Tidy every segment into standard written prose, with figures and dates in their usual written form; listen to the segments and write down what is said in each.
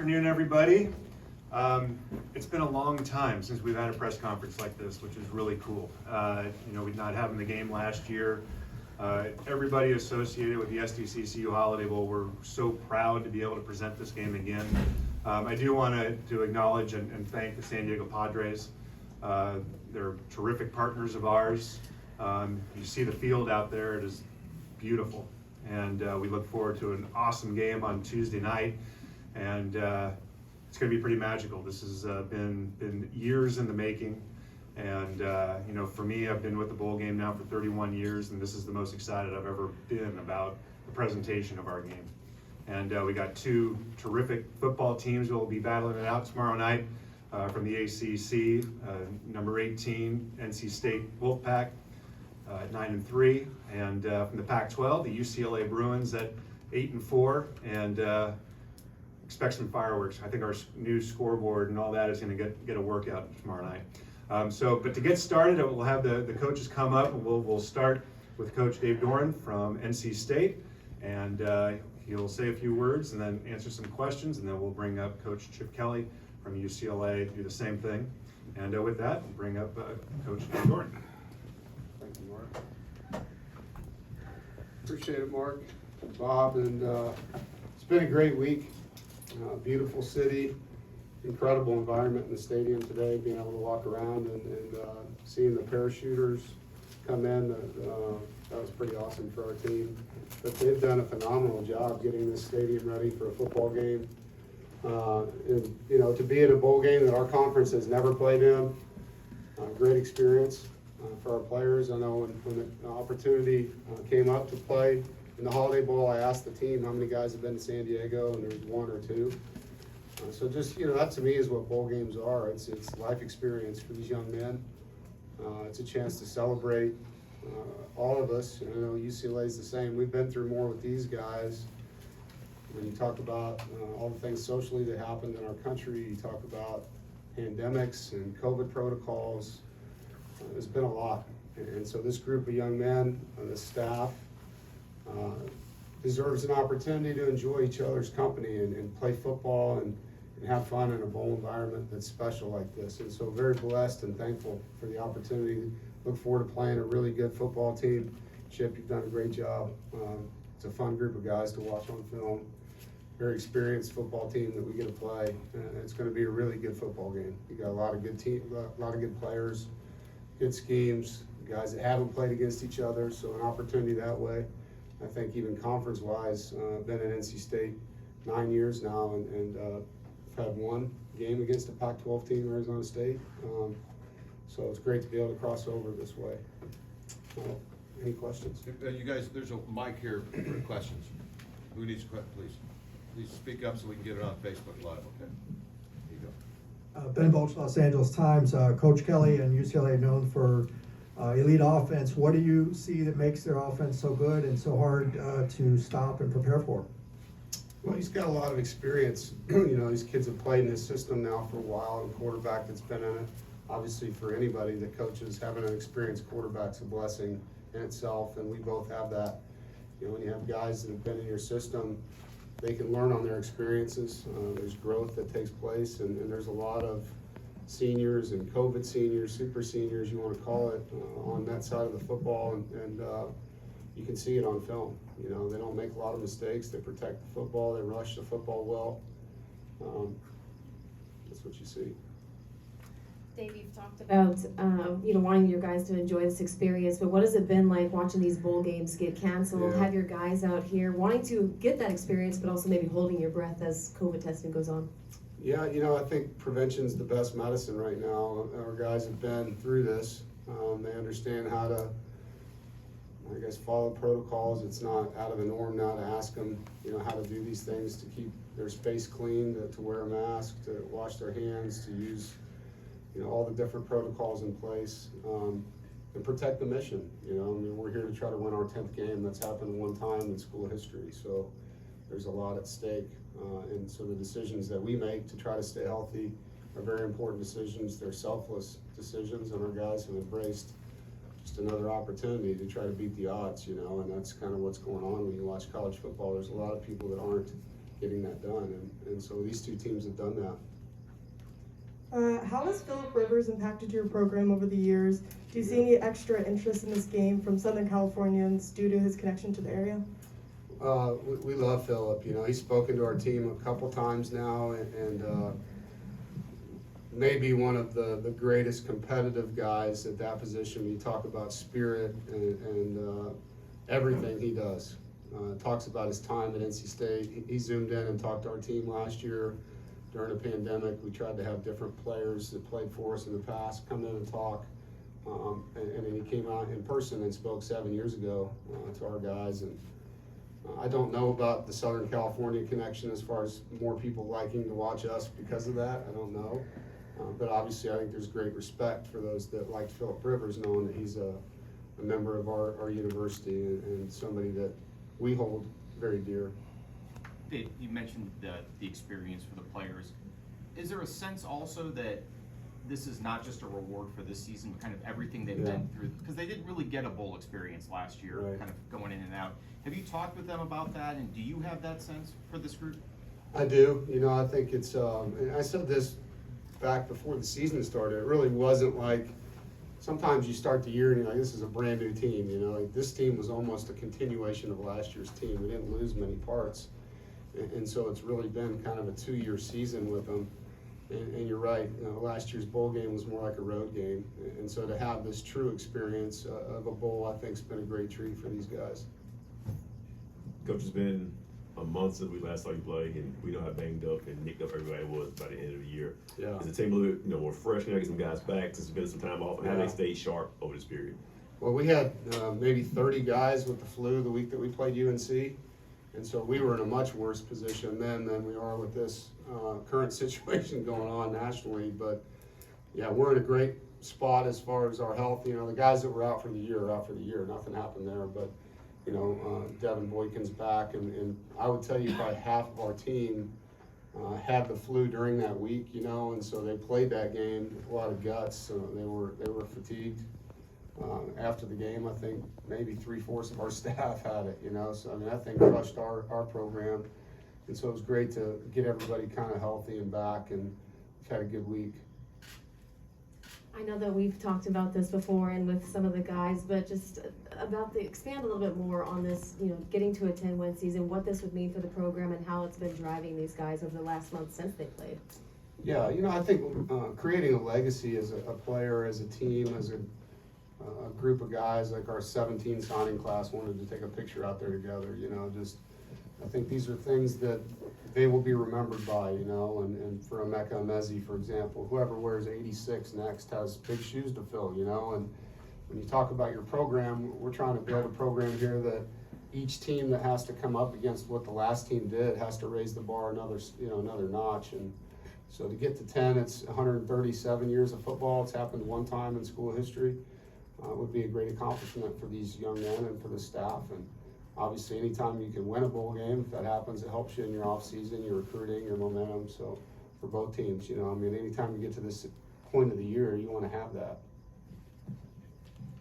afternoon, everybody. It's been a long time since we've had a press conference like this, which is really cool. We're not having the game last year. Everybody associated with the SDCCU Holiday Bowl, we're so proud to be able to present this game again. I do want to acknowledge and thank the San Diego Padres. They're terrific partners of ours. You see the field out there, it is beautiful. And we look forward to an awesome game on Tuesday night. And it's going to be pretty magical. This has been years in the making. And for me, I've been with the bowl game now for 31 years, and this is the most excited I've ever been about the presentation of our game. And we got two terrific football teams who will be battling it out tomorrow night from the ACC, number 18, NC State Wolfpack at 9-3, and from the Pac-12, the UCLA Bruins at 8-4, and expect some fireworks. I think our new scoreboard and all that is going to get a workout tomorrow night. But to get started, we'll have the coaches come up, and we'll start with Coach Dave Doeren from NC State, and he'll say a few words and then answer some questions, and then we'll bring up Coach Chip Kelly from UCLA to do the same thing. And with that, we'll bring up Coach Dave Doeren. Thank you, Mark. Appreciate it, Mark, Bob, and it's been a great week. Beautiful city, incredible environment in the stadium today, being able to walk around and seeing the parachuters come in. That was pretty awesome for our team. But they've done a phenomenal job getting this stadium ready for a football game. To be in a bowl game that our conference has never played in, great experience for our players. I know when the opportunity came up to play in the Holiday Bowl, I asked the team how many guys have been to San Diego, and there was one or two. So just, that to me is what bowl games are. It's life experience for these young men. It's a chance to celebrate all of us. I know UCLA's the same. We've been through more with these guys. When you talk about all the things socially that happened in our country, you talk about pandemics and COVID protocols. There's been a lot. And so this group of young men, this staff, deserves an opportunity to enjoy each other's company and play football and have fun in a bowl environment that's special like this. And so very blessed and thankful for the opportunity. Look forward to playing a really good football team. Chip, you've done a great job. It's a fun group of guys to watch on film. Very experienced football team that we get to play. It's going to be a really good football game. You got a lot of good a lot of good players, good schemes, guys that haven't played against each other, so an opportunity that way. I think even conference-wise, been at NC State 9 years now, and had one game against a Pac-12 team, Arizona State. So it's great to be able to cross over this way. Any questions? You guys, there's a mic here for questions. Who needs a question, please? Please speak up so we can get it on Facebook Live, okay? Here you go. Ben Bulch, Los Angeles Times. Coach Kelly and UCLA known for elite offense. What do you see that makes their offense so good and so hard to stop and prepare for? Well, he's got a lot of experience. These kids have played in his system now for a while, and quarterback that's been in it. Obviously, for anybody that coaches, having an experienced quarterback's a blessing in itself, and we both have that. When you have guys that have been in your system, they can learn on their experiences. There's growth that takes place, and there's a lot of seniors and COVID seniors, super seniors, you want to call it, on that side of the football, and you can see it on film. They don't make a lot of mistakes. They protect the football. They rush the football well. That's what you see. Dave, you've talked about wanting your guys to enjoy this experience, but what has it been like watching these bowl games get canceled, Yeah. have your guys out here wanting to get that experience, but also maybe holding your breath as COVID testing goes on? Yeah, I think prevention's the best medicine right now. Our guys have been through this. They understand how to, follow protocols. It's not out of the norm now to ask them, how to do these things, to keep their space clean, to wear a mask, to wash their hands, to use, all the different protocols in place, and protect the mission. We're here to try to win our 10th game. That's happened one time in school history. So there's a lot at stake. And so the decisions that we make to try to stay healthy are very important decisions. They're selfless decisions, and our guys have embraced just another opportunity to try to beat the odds, and that's kind of what's going on when you watch college football. There's a lot of people that aren't getting that done. And so these two teams have done that. How has Philip Rivers impacted your program over the years? Do you see any extra interest in this game from Southern Californians due to his connection to the area? We love Philip. You know, he's spoken to our team a couple times now, and maybe one of the greatest competitive guys at that position. You talk about spirit and everything he does. Talks about his time at NC State. He zoomed in and talked to our team last year. During a pandemic, we tried to have different players that played for us in the past come in and talk. And then he came out in person and spoke 7 years ago to our guys. And I don't know about the Southern California connection as far as more people liking to watch us because of that. I don't know. But obviously, I think there's great respect for those that liked Philip Rivers, knowing that he's a member of our university and somebody that we hold very dear. Dave, you mentioned the experience for the players. Is there a sense also that this is not just a reward for this season, but kind of everything they've been through? Because they didn't really get a bowl experience last year, Right. kind of going in and out. Have you talked with them about that, and do you have that sense for this group? I do. You know, I think it's, and I said this back before the season started, it really wasn't like, sometimes you start the year and you're like, this is a brand new team, you know, like this team was almost a continuation of last year's team. We didn't lose many parts. And so it's really been kind of a 2-year season with them. And you're right, you know, last year's bowl game was more like a road game. And so to have this true experience of a bowl, I think has been a great treat for these guys. Coach, it's been a month since we last saw you play, and we know how banged up and nicked up everybody was by the end of the year. Yeah. Is the team a little bit, more fresh now, get some guys back since it's been some time off, and how they stay sharp over this period? Well, we had maybe 30 guys with the flu the week that we played UNC. And so we were in a much worse position then than we are with this current situation going on nationally. But yeah, we're in a great spot as far as our health. You know, the guys that were out for the year are out for the year. Nothing happened there. But, you know, Devin Boykin's back. And I would tell you probably half of our team had the flu during that week, you know. And so they played that game with a lot of guts. So they were fatigued. After the game, I think maybe 3/4 of our staff had it, you know, so I mean, I think crushed our program. And so it was great to get everybody kind of healthy and back, and we've had a good week. I know that we've talked about this before and with some of the guys, but just expand a little bit more on this, you know, getting to a 10-win season, what this would mean for the program and how it's been driving these guys over the last month since they played. Yeah, you know, I think creating a legacy as a player, as a team, as a group of guys, like our 17 signing class wanted to take a picture out there together, you know, just, I think these are things that they will be remembered by, you know, and for Emeka Emezi, for example, whoever wears 86 next has big shoes to fill, you know, and when you talk about your program, we're trying to build a program here that each team that has to come up against what the last team did has to raise the bar another notch. And so to get to 10, it's 137 years of football. It's happened one time in school history. Would be a great accomplishment for these young men and for the staff. And obviously, anytime you can win a bowl game, if that happens, it helps you in your off season, your recruiting, your momentum. So for both teams, you know, I mean, anytime you get to this point of the year, you want to have that.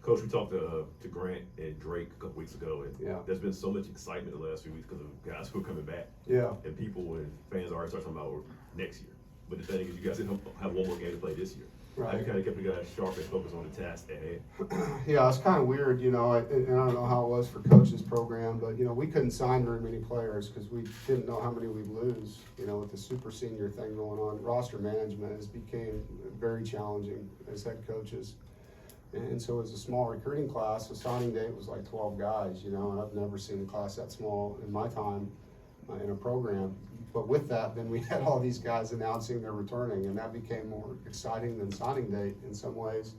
Coach, we talked to Grant and Drake a couple weeks ago, and Yeah. there's been so much excitement the last few weeks because of guys who are coming back. Yeah. And people and fans are already starting talking about next year. But the thing is, you guys didn't have one more game to play this year. Right. How you kind of kept the guys sharp and focused on the task at hand? Yeah, it's kind of weird, you know, and I don't know how it was for coach's program, but, you know, we couldn't sign very many players because we didn't know how many we'd lose, you know, with the super senior thing going on. Roster management has became very challenging as head coaches. And so as a small recruiting class, the signing date was like 12 guys, you know, and I've never seen a class that small in my time in a program. But with that, then we had all these guys announcing they're returning, and that became more exciting than signing date in some ways.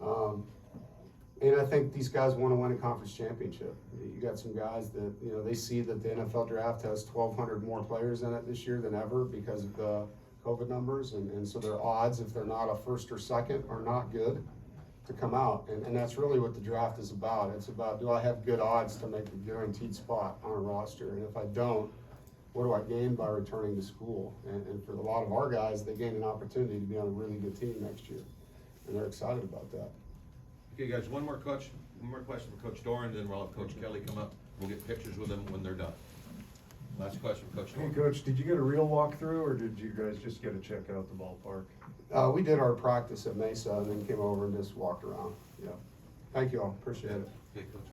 And I think these guys want to win a conference championship. You got some guys that, you know, they see that the NFL draft has 1,200 more players in it this year than ever because of the COVID numbers. And so their odds, if they're not a first or second, are not good to come out. And that's really what the draft is about. It's about, do I have good odds to make a guaranteed spot on a roster? And if I don't, what do I gain by returning to school? And for a lot of our guys, they gain an opportunity to be on a really good team next year. And they're excited about that. Okay, guys, one more question for Coach Doeren, then we'll have Coach Kelly come up. We'll get pictures with them when they're done. Last question, Coach. Hey, Coach, did you get a real walkthrough, or did you guys just get to check out the ballpark? We did our practice at Mesa and then came over and just walked around, yeah. Thank you all, appreciate it. Okay, Coach.